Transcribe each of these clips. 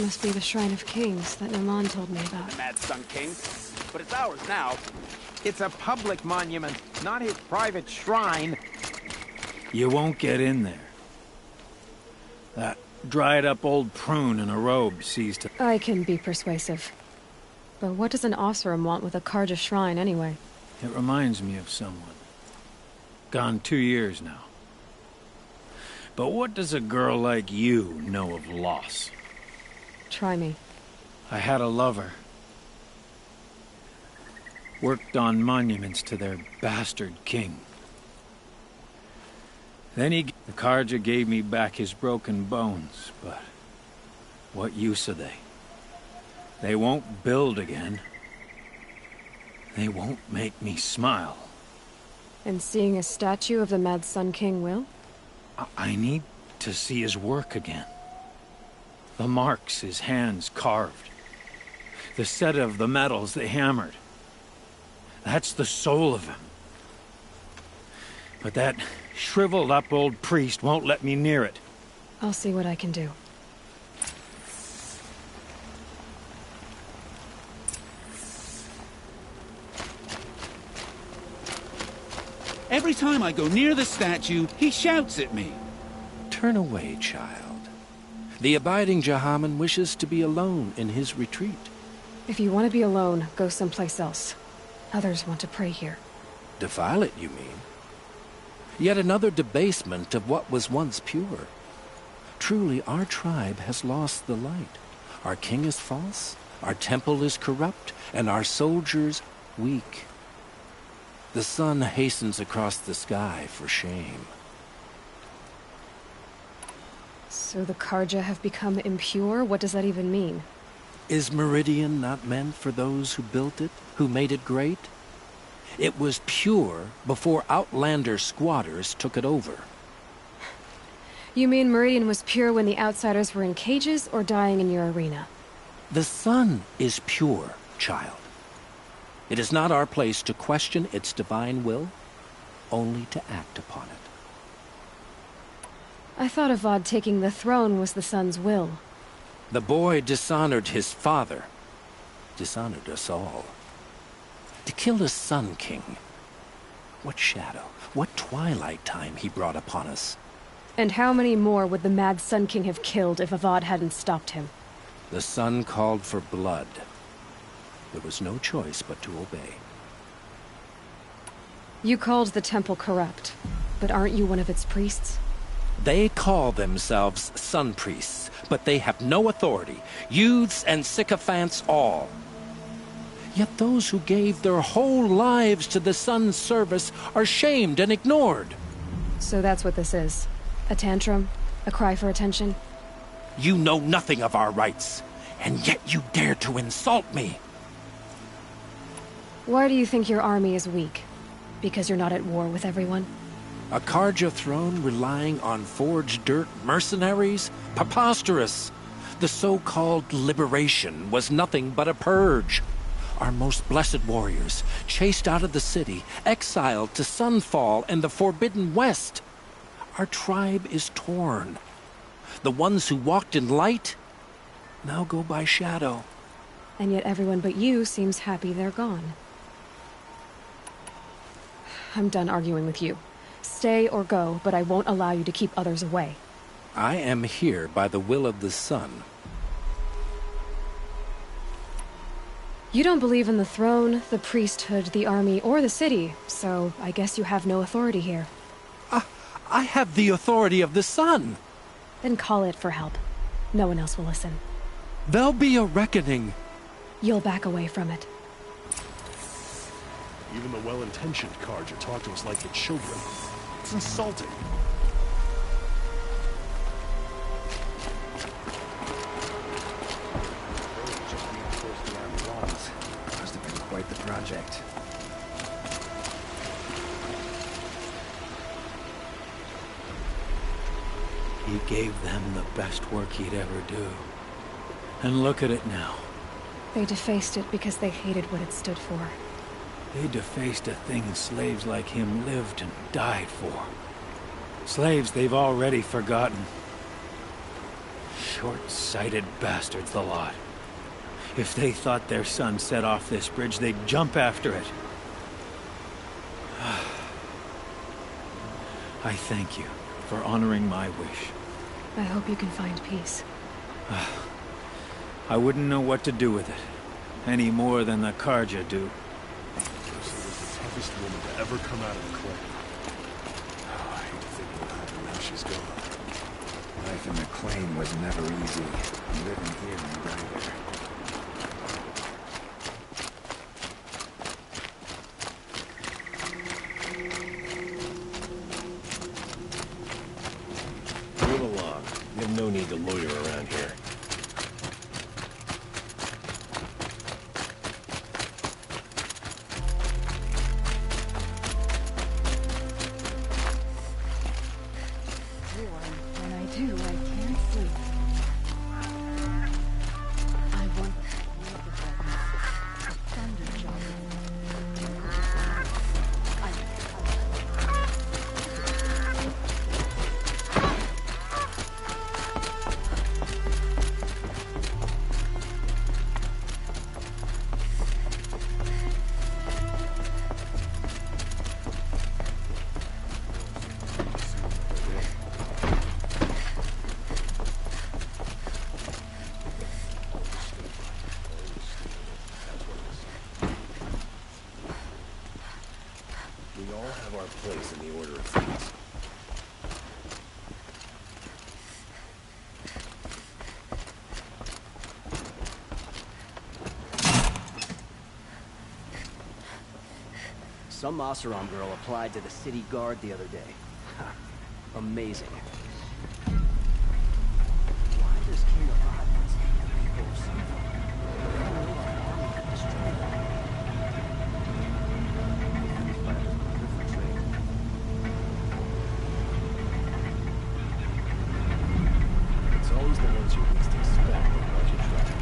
must be the Shrine of Kings that Naman told me about. The Mad Sun King. But it's ours now. It's a public monument, not his private shrine. You won't get in there. That dried-up old prune in a robe sees to... I can be persuasive. But what does an Oseram want with a Karja shrine, anyway? It reminds me of someone. Gone 2 years now. But what does a girl like you know of loss? Try me. I had a lover. Worked on monuments to their bastard king. Then the Karja gave me back his broken bones, but what use are they? They won't build again. They won't make me smile. And seeing a statue of the Mad Sun King will? I need to see his work again. The marks his hands carved. The set of the metals they hammered. That's the soul of him. But that shriveled-up old priest won't let me near it. I'll see what I can do. Every time I go near the statue, he shouts at me. Turn away, child. The abiding Jahaman wishes to be alone in his retreat. If you want to be alone, go someplace else. Others want to pray here. Defile it, you mean? Yet another debasement of what was once pure. Truly, our tribe has lost the light. Our king is false, our temple is corrupt, and our soldiers weak. The sun hastens across the sky for shame. So the Karja have become impure? What does that even mean? Is Meridian not meant for those who built it, who made it great? It was pure before outlander squatters took it over. You mean Meridian was pure when the outsiders were in cages or dying in your arena? The sun is pure, child. It is not our place to question its divine will, only to act upon it. I thought Avad taking the throne was the sun's will. The boy dishonored his father, dishonored us all. To kill a Sun King. What shadow, what twilight time he brought upon us. And how many more would the Mad Sun King have killed if Avad hadn't stopped him? The sun called for blood. There was no choice but to obey. You called the temple corrupt, but aren't you one of its priests? They call themselves sun priests, but they have no authority. Youths and sycophants all. Yet those who gave their whole lives to the sun's service are shamed and ignored. So that's what this is. A tantrum? A cry for attention? You know nothing of our rights, and yet you dare to insult me. Why do you think your army is weak? Because you're not at war with everyone? A Karja throne relying on forged dirt mercenaries? Preposterous! The so-called liberation was nothing but a purge. Our most blessed warriors, chased out of the city, exiled to Sunfall and the Forbidden West. Our tribe is torn. The ones who walked in light now go by shadow. And yet everyone but you seems happy they're gone. I'm done arguing with you. Stay or go, but I won't allow you to keep others away. I am here by the will of the sun. You don't believe in the throne, the priesthood, the army, or the city, so I guess you have no authority here. I have the authority of the sun. Then call it for help. No one else will listen. There'll be a reckoning. You'll back away from it. Even the well-intentioned Karja talk to us like the children. It's insulting. Must have been quite the project. He gave them the best work he'd ever do. And look at it now. They defaced it because they hated what it stood for. They defaced a thing slaves like him lived and died for. Slaves they've already forgotten. Short-sighted bastards, the lot. If they thought their son set off this bridge, they'd jump after it. I thank you for honoring my wish. I hope you can find peace. I wouldn't know what to do with it, any more than the Karja do. She was the toughest woman to ever come out of the clay. Oh, I hate to think what happened now she's gone. Life in McLean was never easy. Living here neither. Move along. You have no need to loiter around here. When I do, I can't sleep. I want the thunder job. We all have our place in the order of things. Some Oseram girl applied to the city guard the other day. Amazing. Why does King Abad people so It's always the ones you least expect that cause you trouble.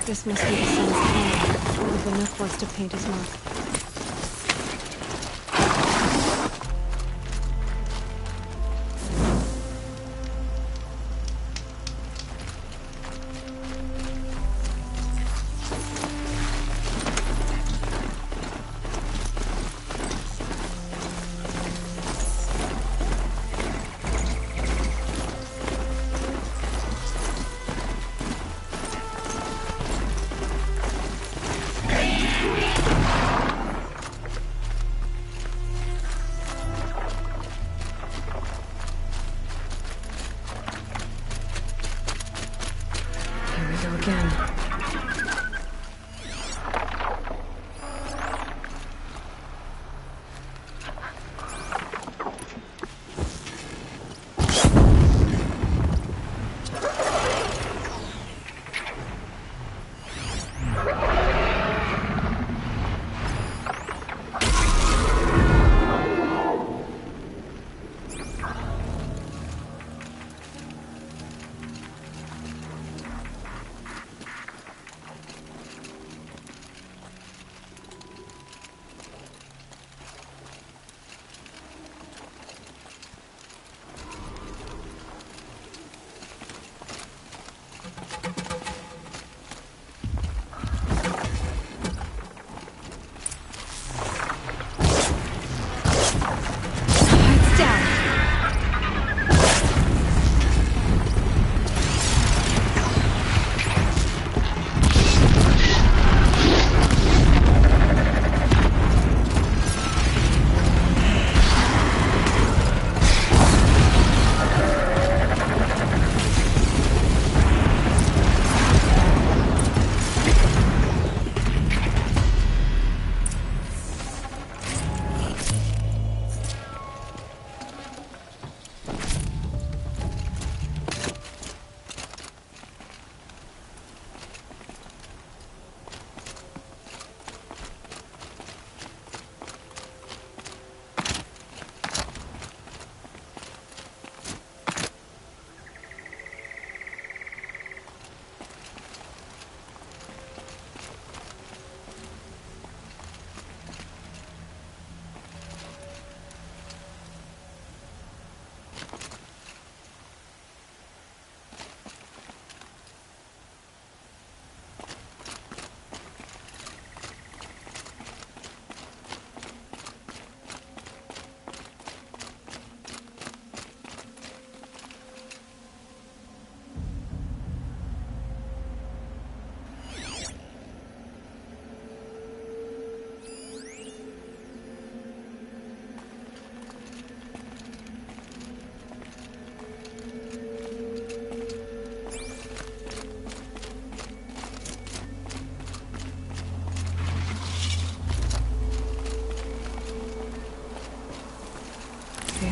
This must be the sun's hand, or the Nook wants to paint his mark.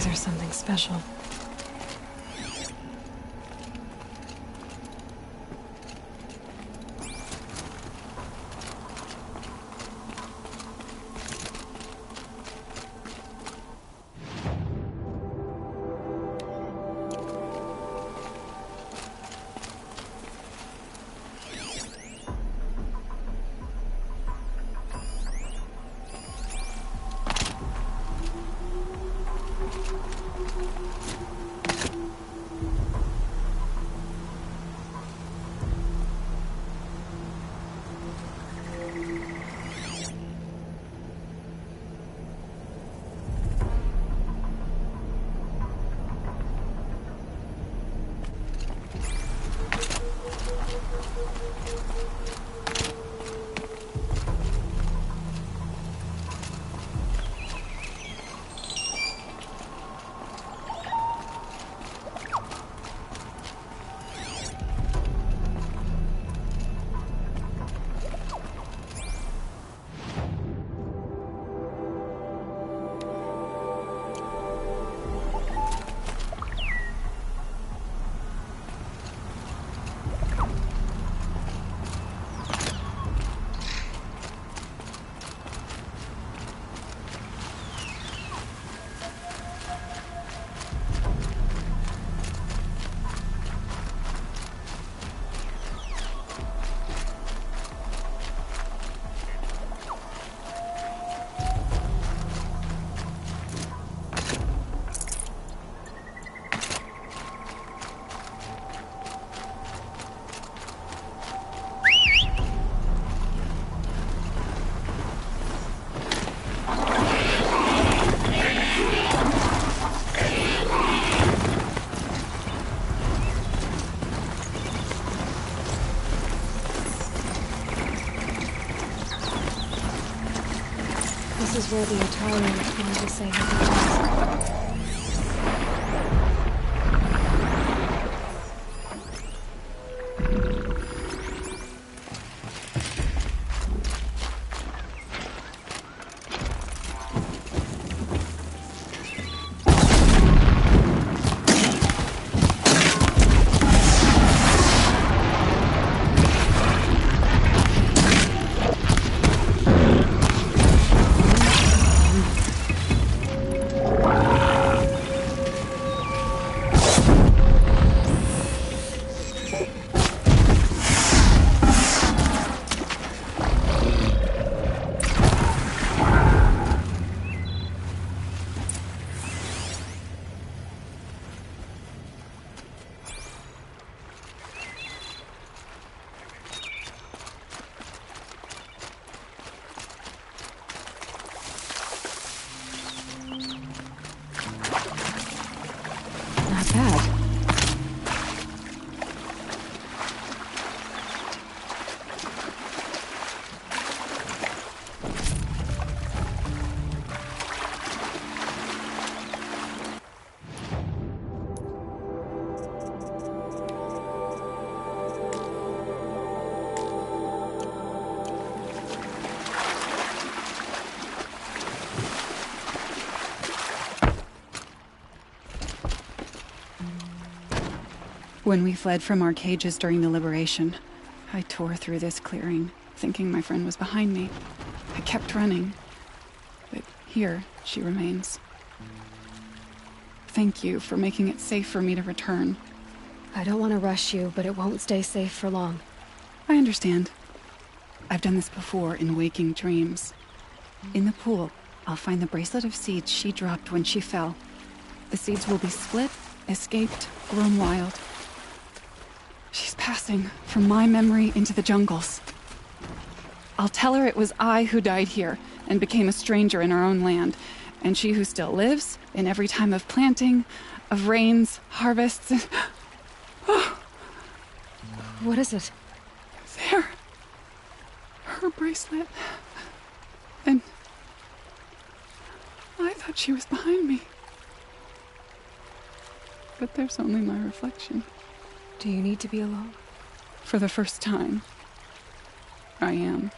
These are something special. This is where the Atari came to say goodbyes. Not bad. When we fled from our cages during the liberation, I tore through this clearing, thinking my friend was behind me. I kept running, but here she remains. Thank you for making it safe for me to return. I don't want to rush you, but it won't stay safe for long. I understand. I've done this before in waking dreams. In the pool, I'll find the bracelet of seeds she dropped when she fell. The seeds will be split, escaped, grown wild. She's passing from my memory into the jungles. I'll tell her it was I who died here and became a stranger in our own land, and she who still lives in every time of planting, of rains, harvests, and... Oh. What is it? There. Her bracelet. And I thought she was behind me. But there's only my reflection. Do you need to be alone? For the first time, I am.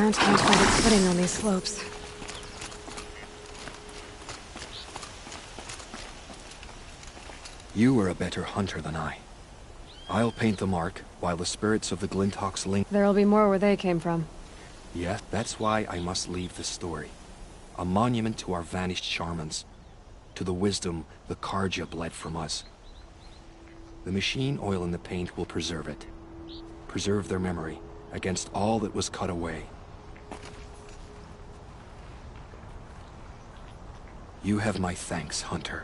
mount can't find its footing on these slopes. You are a better hunter than I. I'll paint the mark, while the spirits of the Glinthawks linger. There'll be more where they came from. Yeah, that's why I must leave this story. A monument to our vanished shamans. To the wisdom the Karja bled from us. The machine oil in the paint will preserve it. Preserve their memory against all that was cut away. You have my thanks, Hunter.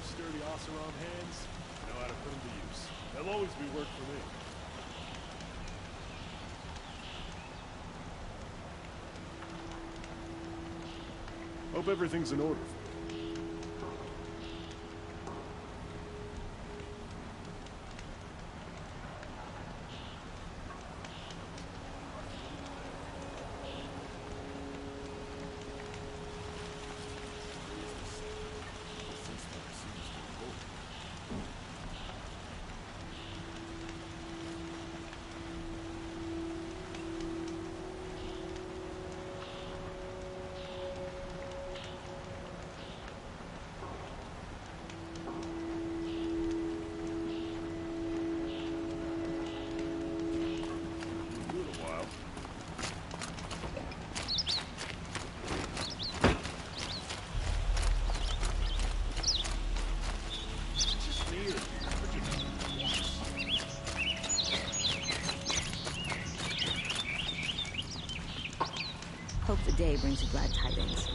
Sturdy Oseram hands, I know how to put them to use. There'll always be work for me. Hope everything's in order. Hope the day brings you glad tidings.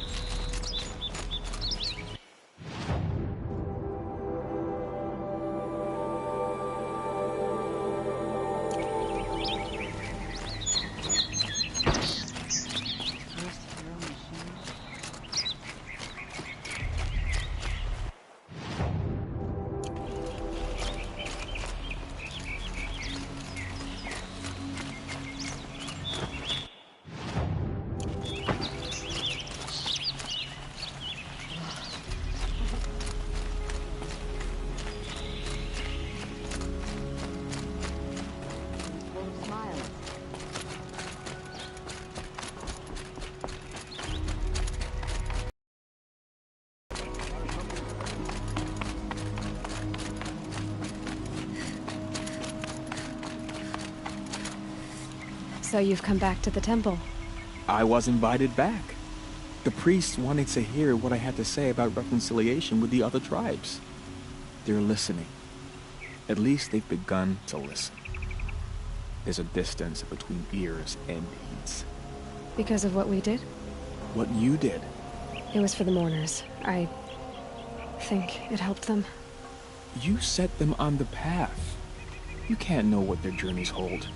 So you've come back to the temple. I was invited back. The priests wanted to hear what I had to say about reconciliation with the other tribes. They're listening. At least they've begun to listen. There's a distance between ears and heeds. Because of what we did? What you did. It was for the mourners. I think it helped them. You set them on the path. You can't know what their journeys hold.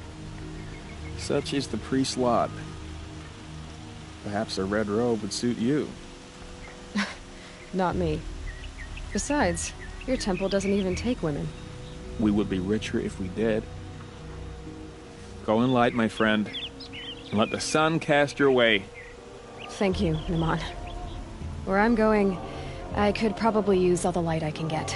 Such is the priest's lot. Perhaps a red robe would suit you. Not me. Besides, your temple doesn't even take women. We would be richer if we did. Go in light, my friend, and let the sun cast your way. Thank you, Naman. Where I'm going, I could probably use all the light I can get.